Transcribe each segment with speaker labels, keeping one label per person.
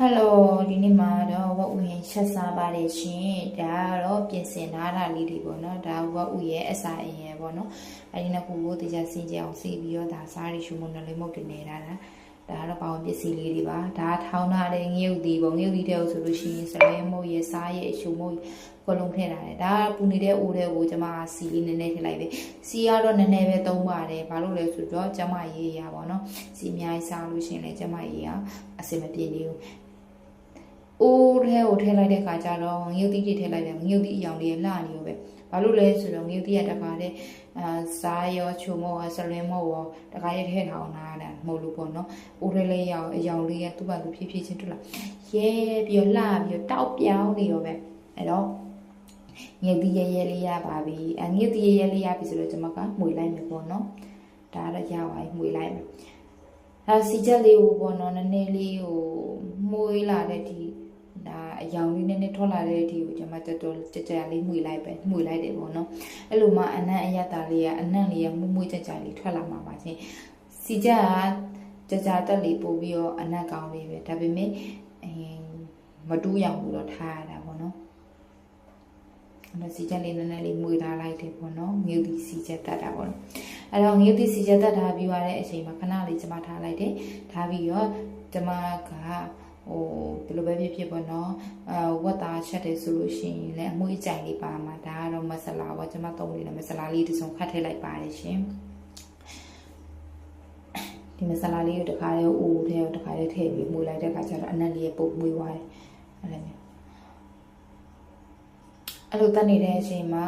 Speaker 1: Hello ဒီနေ့မှာတော့ဝက်ဥရင်ချက်စားပါတယ်ရှင်ဒါကတော့ပြင်ဆင်ထားတာလေးတွေပေါ့နော်ဒါဝက်ဥရဲ့အစာအင်ရဲ့ပေါ့နော်အဲဒီနှစ်ခုကိုတရားစင်ကြအောင်စီးပြီးတော့ဒါစားရရှုံမနှလေးမုတ်တင်နေတာဒါကတော့ပေါင်းပစ္စည်းလေးတွေပါဒါထောင်းထားတဲ့ငရုတ်သီးပေါ့ငရုတ်သီးတဲ့ဆိုလို့ရှိရင်စလဲမုတ်ရဲ့စားရဲ့အရှုံမုတ်ကလုံးထည့်ထားတယ်ဒါပူနေတဲ့အိုးတွေကိုကျွန်မစီလေးနည်းနည်းထည့်လိုက်ပဲစီကတော့နည်းနည်းပဲသုံးပါတယ်ဘာလို့လဲဆိုတော့ကျွန်မရေးရပါတော့စီအများကြီးစားလို့ရှိရင်လည်းကျွန်မရေးရအစင်မပြေသေးဘူးအိုးထဲကိုထည့်လိုက်တဲ့ခါကျတော့ငရုတ်သီးတွေထည့်လိုက်တယ်ငရုတ်သီးအရောင်လေးလှနေရောပဲဘာလို့လဲဆိုတော့ငရုတ်သီးကတခါတည်းစားရောချုံမောဆလင်းမောရောတခါရဲထည့်ထားတာမဟုတ်လို့ပေါ့နော်အိုးထဲလေးရောအရောင်လေးကသူ့ဘာသူဖြည်းဖြည်းချင်းတွေ့လာရဲပြီးတော့လှပြီးတော့တောက်ပြောင်းနေရောပဲအဲ့တော့ငရုတ်သီးရဲလေးရပါပြီငရုတ်သီးရဲလေးရပြီဆိုတော့ကျွန်မကမှွေလိုက်မယ်ပေါ့နော်ဒါတော့ရပါပြီမှွေလိုက်မယ်ဒါစီချက်လေးကိုပေါ့နော်နည်းနည်းလေးကိုမှွေလာတဲ့ဒီဒါအယောင်လေးနည်းနည်းထွက်လာတဲ့ဒီကိုကျွန်မတော်တော်ကြကြလေးမှွေလိုက်တယ်ပေါ့နော်အဲ့လိုမှအနံ့အရတာလေးကအနံ့လေးကမှုကြကြလေးထွက်လာမှာပါချင်းစီချက်ကကြကြတက်လေးပို့ပြီးတော့အနံ့ကောင်းလေးပဲဒါပေမဲ့မတူးရအောင်လို့ထားရတာပေါ့နော်အဲ့စီချက်လေးနည်းနည်းလေးမှွေထားလိုက်တယ်ပေါ့နော်ငရုတ်ဒီစီချက်တက်တာပေါ့နော်အဲ့တော့ငရုတ်ဒီစီချက်တက်တာပြီးသွားတဲ့အချိန်မှာခဏလေးကျွန်မထားလိုက်တယ်ထားပြီးတော့ကျွန်မကဘယ်လိုပဲဖြစ်ပေါ့နော်ဝတ်သားချက်တယ်ဆိုလို့ရှိရင်လည်းအမွှေးကြိုင်လေးပါမှာဒါကတော့မဆလာပေါ့ကျွန်မသုံးနေတဲ့မဆလာလေးတစ်စုံခတ်ထည့်လိုက်ပါတယ်ရှင်ဒီမဆလာလေးကိုတခါလေးအိုးထဲကိုတခါလေးထည့်ပြီးမှုလိုက်တဲ့အခါကျတော့အနက်လေးပုတ်မှုသွားတယ်အဲ့လိုတက်နေတဲ့အချိန်မှာ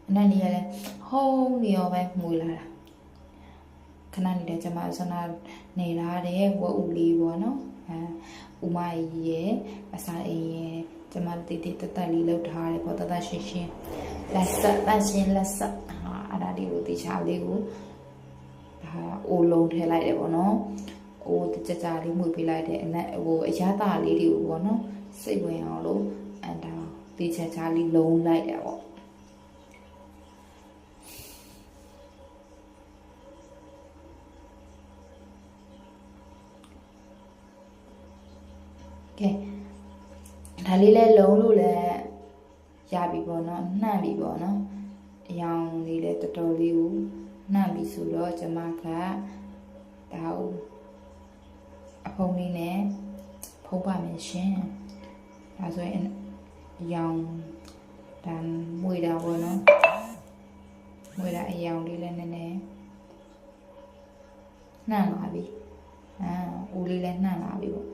Speaker 1: အနက်လေးကလည်းဟုံးနေရောပဲမှုလာတာခဏနေတဲ့ကျွန်မဆန္ဒနေလာတဲ့ဝက်ဥလေးပေါ့နော်ဥမကြီးရဲ့အစာအိမ်ရဲ့ကျွန်မတိတိတက်တက်လေးလောက်ထားတယ်ပေါ့တတ်ရှင်းရှင်းလက်ဆက်အဲ့ဒါလေးကိုတေချာလေးကိုဒါအိုးလုံးထည့်လိုက်တယ်ပေါ့နော်အိုးကြကြလေးမှုပေးလိုက်တယ်အနက်အရသာလေးတွေကိုပေါ့နော်စိတ်ဝင်အောင်လို့ဒါတေချာလေးလုံးလိုက်တယ်ပေါ့ကဲဒါလေးလဲလုံးလို့လဲရပြီပေါ့နော်နှံ့ပြီပေါ့နော်အယောင်လေးလဲတော်တော်လေးကိုနှံ့ပြီဆိုတော့ကျွန်မကဒါအဖုံးလေးနဲ့ဖုံးပါမယ်ရှင်ဒါဆိုရင်အယောင်ဒါမွေတာပေါ့နော်မွေတာအယောင်လေးလဲနည်းနည်းနှံ့လာပြီအိုးလေးလဲနှံ့လာပြီပေါ့